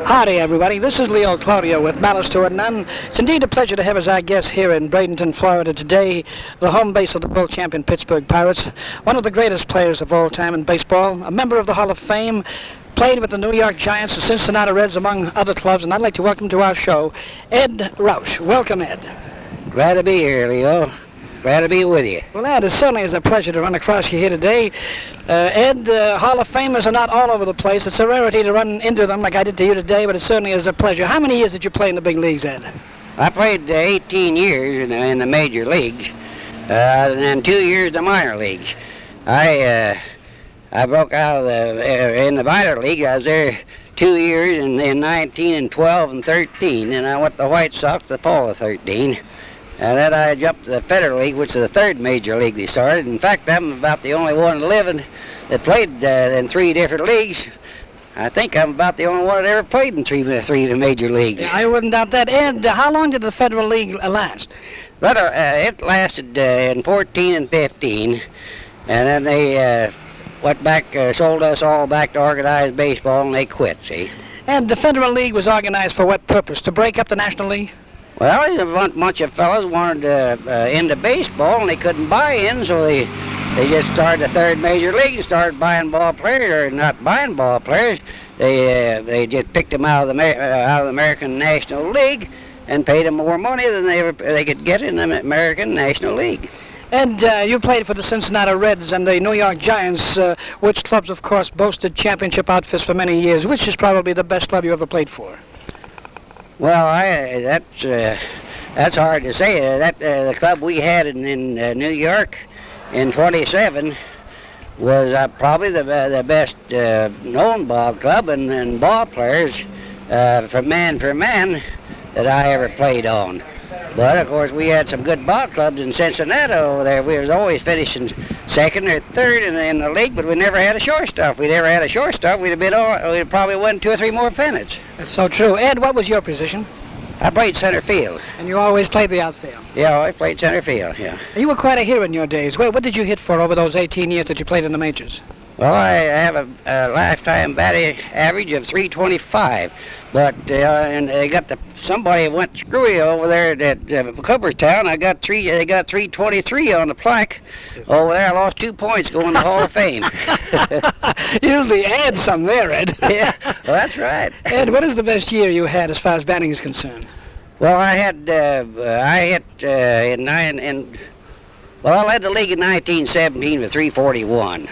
Howdy, everybody. This is Leo Cloutier with Malice to It None. It's indeed a pleasure to have as our guest here in Bradenton, Florida today, the home base of the world champion Pittsburgh Pirates, one of the greatest players of all time in baseball, a member of the Hall of Fame, played with the New York Giants, the Cincinnati Reds, among other clubs, and I'd like to welcome to our show Edd Roush. Welcome, Ed. Glad to be here, Leo. Glad to be with you. Well, Ed, it certainly is a pleasure to run across you here today. Ed, Hall of Famers are not all over the place. It's a rarity to run into them like I did to you today, but it certainly is a pleasure. How many years did you play in the big leagues, Ed? I played 18 years in the major leagues, and then 2 years in the minor leagues. I broke out of in the minor league. I was there 2 years in 19 and 12 and 13, and I went to the White Sox the fall of 13. And then I jumped to the Federal League, which is the third major league they started. In fact, I'm about the only one living that played in 3 different leagues. I think I'm about the only one that ever played in three major leagues. Yeah, I wouldn't doubt that. Ed, how long did the Federal League last? It lasted in 14 and 15, and then they went back, sold us all back to organized baseball, and they quit, see. And the Federal League was organized for what purpose? To break up the National League? Well, a bunch of fellas wanted into baseball, and they couldn't buy in, so they just started the third major league and started buying ball players, or not buying ball players. They just picked them out of the American National League and paid them more money than they could get in the American National League. And you played for the Cincinnati Reds and the New York Giants, which clubs, of course, boasted championship outfits for many years. Which is probably the best club you ever played for? Well, that's hard to say. The club we had in New York in 27 was probably the best known ball club and ball players for man that I ever played on. But, of course, we had some good ball clubs in Cincinnati over there. We was always finishing second or third in the league, but we never had a shortstop. If we'd ever had a shortstop, we'd probably won 2 or 3 more pennants. That's so true. Ed, what was your position? I played center field. And you always played the outfield? Yeah, I played center field, yeah. You were quite a hero in your days. What did you hit for over those 18 years that you played in the majors? Well, I have a lifetime batting average of 325, but and they got somebody went screwy over there at Cooperstown. They got 323 on the plaque over there. I lost 2 points going to Hall of Fame. You usually add some there, Ed. Yeah, well, that's right. Ed, what is the best year you had as far as batting is concerned? Well, I hit I led the league in 1917 with 341.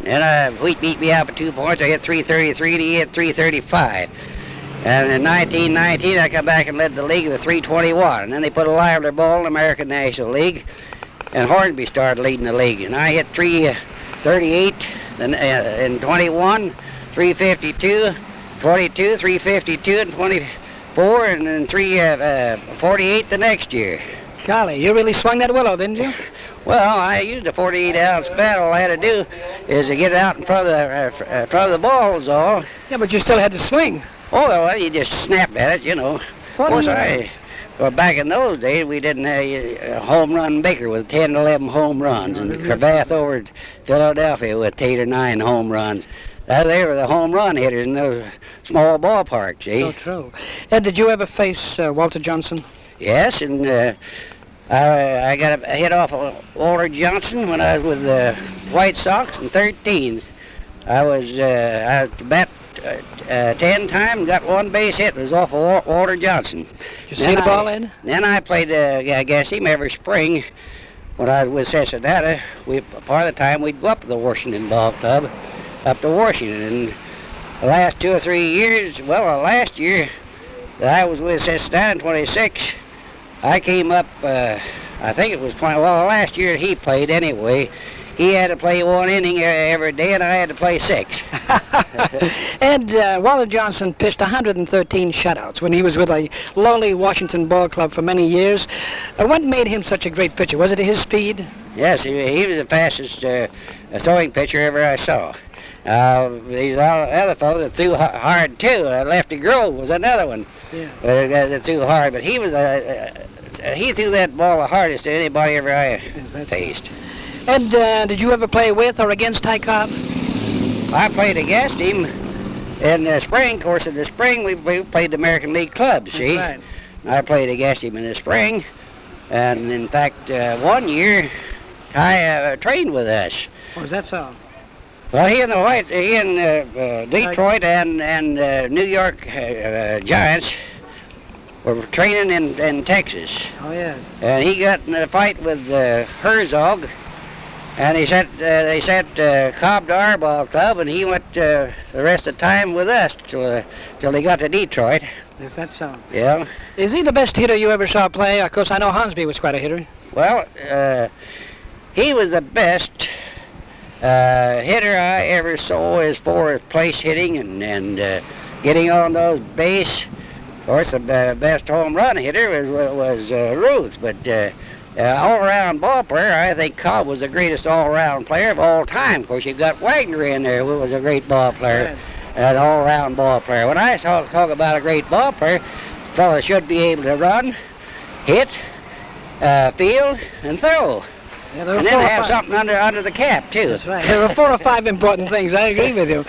And Wheat beat me out by 2 points. I hit 333, and he hit 335. And in 1919, I come back and led the league with 321. And then they put a lively ball in the American National League, and Hornsby started leading the league. And I hit 338 in 21, 352, 22, 352, and 24, and then 348 the next year. Golly, you really swung that willow, didn't you? Well, I used a 48-ounce bat. All I had to do is to get out in front of the ball was all. Yeah, but you still had to swing. Oh, well, you just snapped at it, you know. Of course, well, back in those days, we didn't have a home run maker with 10 to 11 home runs, and Cravath over at Philadelphia with 8 or 9 home runs. They were the home run hitters in those small ballparks, see? So true. Ed, did you ever face Walter Johnson? Yes, and I got a hit off of Walter Johnson when I was with the White Sox in 13. I was bat 10 times, got 1 base hit. It was off of Walter Johnson. Did you see the ball, Ed? Then I played against him every spring when I was with Cincinnati. Part of the time we'd go up to the Washington Ball Club, up to Washington. And the last 2 or 3 years, well, last year that I was with Cincinnati in 26, I came up, I think it was 20, well, last year he played anyway. He had to play 1 inning every day, and I had to play 6. And Walter Johnson pitched 113 shutouts when he was with a lowly Washington ball club for many years. What made him such a great pitcher? Was it his speed? Yes, he was the fastest throwing pitcher ever I saw. These other fellows that threw hard too. Lefty Grove was another one. Yeah. That threw hard, but he was he threw that ball the hardest of anybody ever I faced. And did you ever play with or against Ty Cobb? I played against him in the spring, of course, in the spring we played the American League clubs, see? Right. I played against him in the spring, and in fact, one year, Ty trained with us. Was that so? Well, he in Detroit and New York Giants were training in Texas. Oh, yes. And he got in a fight with Herzog, and they sent Cobb to our ball club, and he went the rest of the time with us till he got to Detroit. Is that so? Yeah. Is he the best hitter you ever saw play? Of course, I know Hansby was quite a hitter. Well, he was the best hitter I ever saw as far as place hitting and getting on those base. Of course, the best home run hitter was Ruth, but all-around ball player, I think Cobb was the greatest all-around player of all time. Of course, you got Wagner in there, who was a great ball player, an all-around ball player. When I talk about a great ball player, fella should be able to run, hit, field, and throw. Yeah, and then have something under the cap, too. That's right. There were 4 or 5 important things. I agree with you.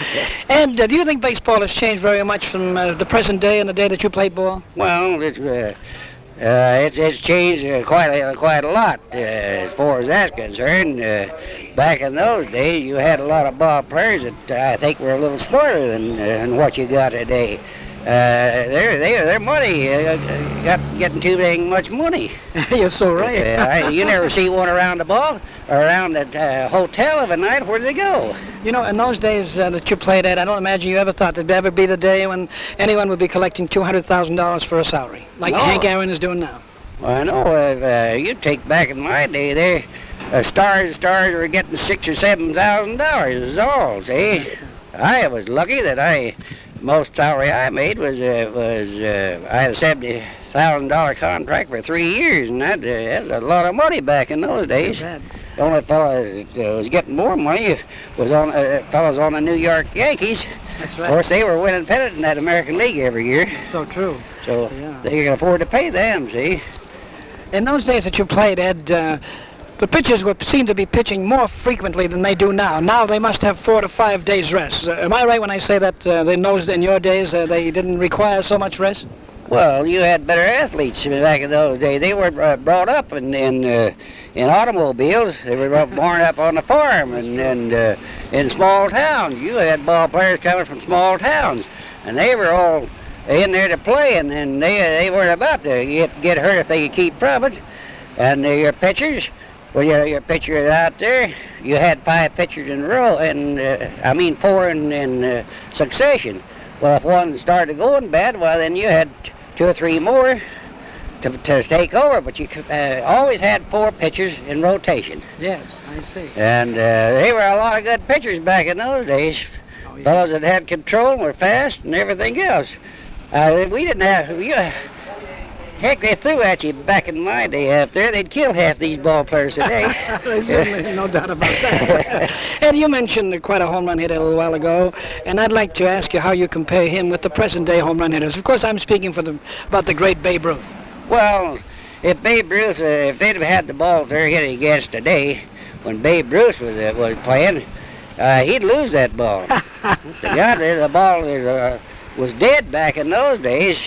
And do you think baseball has changed very much from the present day and the day that you played ball? Well, it's changed quite a lot as far as that's concerned. Back in those days, you had a lot of ball players that I think were a little smarter than what you got today. Their money getting too dang much money. You're so right. You never see one around the ball or around the hotel of a night. Where do they go? You know, in those days that you played at, I don't imagine you ever thought there'd ever be the day when anyone would be collecting $200,000 for a salary, like Hank Aaron is doing now. Well, I know. You take back in my day, stars were getting $6,000 or $7,000 is all. See, I was lucky that most salary I made was I had a $70,000 contract for 3 years, and that's a lot of money back in those days. The only fellow that was getting more money was fellows on the New York Yankees. That's right. Of course, they were winning pennant in that American League every year. So true. So they can afford to pay them, see. In those days that you played, Ed, the pitchers seem to be pitching more frequently than they do now. Now they must have 4 to 5 days rest. Am I right when I say that in your days they didn't require so much rest? Well, you had better athletes back in those days. They were brought up in automobiles. They were born up on the farm and in small towns. You had ball players coming from small towns, and they were all in there to play, and they weren't about to get hurt if they could keep from it. And your pitchers. Well, your pitcher is out there. You had 5 pitchers in a row, and 4 in succession. Well, if one started going bad, well, then you had 2 or 3 more to take over. But you always had 4 pitchers in rotation. Yes, I see. And they were a lot of good pitchers back in those days. Oh, yeah. Fellows that had control and were fast and everything else. We didn't have. Heck, they threw at you back in my day out there. They'd kill half these ball players today. There's certainly no doubt about that. Ed, you mentioned quite a home run hitter a little while ago, and I'd like to ask you how you compare him with the present-day home run hitters. Of course, I'm speaking about the great Babe Ruth. Well, if Babe Ruth, if they'd have had the balls they're hitting against today, when Babe Ruth was playing, he'd lose that ball. The ball was dead back in those days.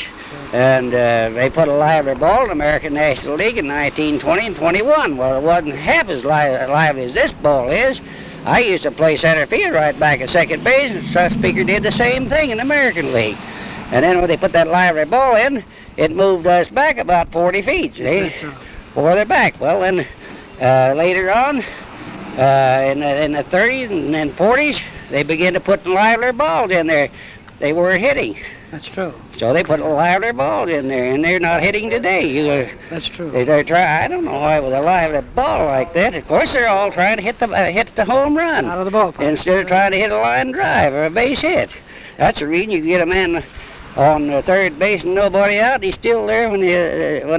And they put a lively ball in the American National League in 1920 and 21. Well, it wasn't half as lively as this ball is. I used to play center field right back at second base, and Speaker did the same thing in the American League. And then when they put that lively ball in, it moved us back about 40 feet, see? Further back. Well, then later on, in the 30s and then 40s, they began to put livelier balls in there. They weren't hitting. That's true. So they put livelier balls in there, and they're not hitting today. That's true. They're trying. I don't know why with a lively ball like that. Of course, they're all trying to hit the home run out of the ballpark instead of trying to hit a line drive or a base hit. That's the reason you get a man on third base and nobody out. He's still there when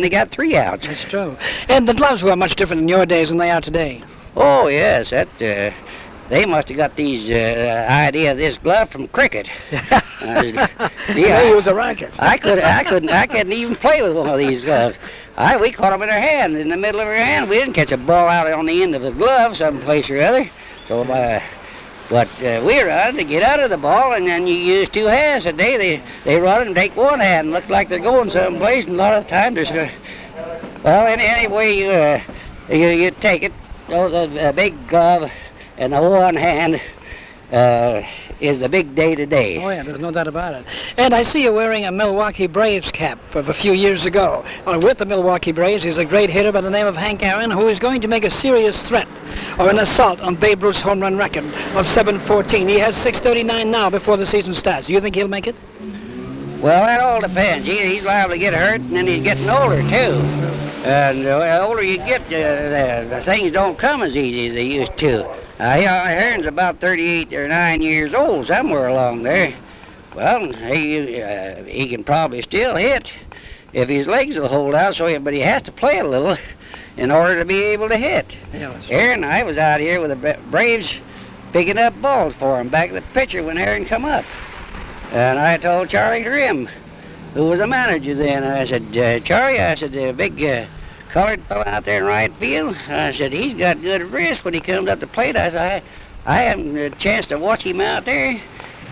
they got 3 outs. That's true. And the gloves were much different in your days than they are today. Oh yes, they must have got these idea of this glove from cricket. He was a racket. I couldn't even play with one of these gloves. We caught them in our hand, in the middle of our hand. We didn't catch a ball out on the end of the glove someplace or other. So But we run to get out of the ball, and then you use two hands. Today they run and take one hand. Look like they're going someplace, and a lot of times there's well, anyway you take it. The big glove and the one hand is the big day today. Oh yeah, there's no doubt about it. And I see you wearing a Milwaukee Braves cap of a few years ago. With the Milwaukee Braves, he's a great hitter by the name of Hank Aaron, who is going to make a serious threat or an assault on Babe Ruth's home run record of 714. He has 639 now before the season starts. Do you think he'll make it? Well, that all depends. He's liable to get hurt, and then he's getting older too. And the older you get, the things don't come as easy as they used to. Aaron's about 38 or 9 years old, somewhere along there. Well, he can probably still hit if his legs will hold out. But he has to play a little in order to be able to hit. Yes. Aaron, I was out here with the Braves picking up balls for him back at the pitcher when Aaron come up. And I told Charlie Grimm, who was a manager then, I said, Charlie, I said, the big colored fella out there in right field, I said, he's got good wrist when he comes up the plate. I said, I haven't a chance to watch him out there,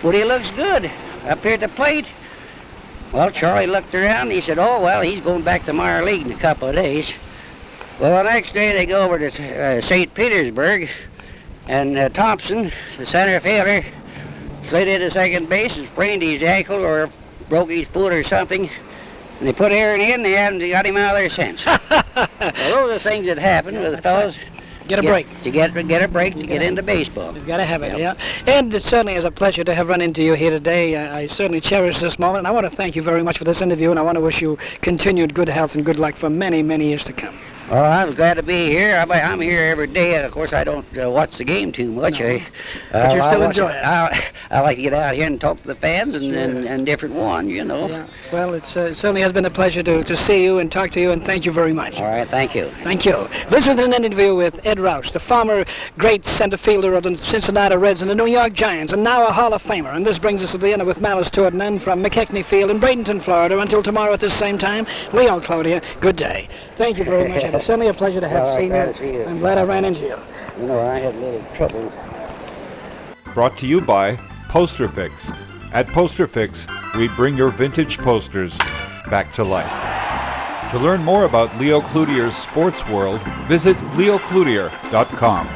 but he looks good up here at the plate. Well, Charlie looked around and he said, oh, well, he's going back to minor league in a couple of days. Well, the next day they go over to St. Petersburg, and Thompson, the center fielder, slid into second base and sprained his ankle or broke his foot or something. And they put Aaron in, they haven't got him out of there since. Well, those are things that happen with the fellows. Get a break. To get a break to get into baseball. You've got to have it, yeah. And it certainly is a pleasure to have run into you here today. I certainly cherish this moment. And I want to thank you very much for this interview, and I want to wish you continued good health and good luck for many, many years to come. Well, I was glad to be here. I'm here every day. Of course, I don't watch the game too much. No. But you still enjoy it. I like to get out here and talk to the fans and different ones, you know. Yeah. Well, it certainly has been a pleasure to see you and talk to you, and thank you very much. All right, thank you. Thank you. This was an interview with Edd Roush, the former great center fielder of the Cincinnati Reds and the New York Giants, and now a Hall of Famer. And this brings us to the end with malice toward none from McKechnie Field in Bradenton, Florida. Until tomorrow at this same time, Leo Cloutier, good day. Thank you very much. It's certainly a pleasure to have seen you. I'm glad I ran into you. You know, I had a little trouble. Brought to you by Poster Fix. At Poster Fix, we bring your vintage posters back to life. To learn more about Leo Cloutier's sports world, visit leocloutier.com.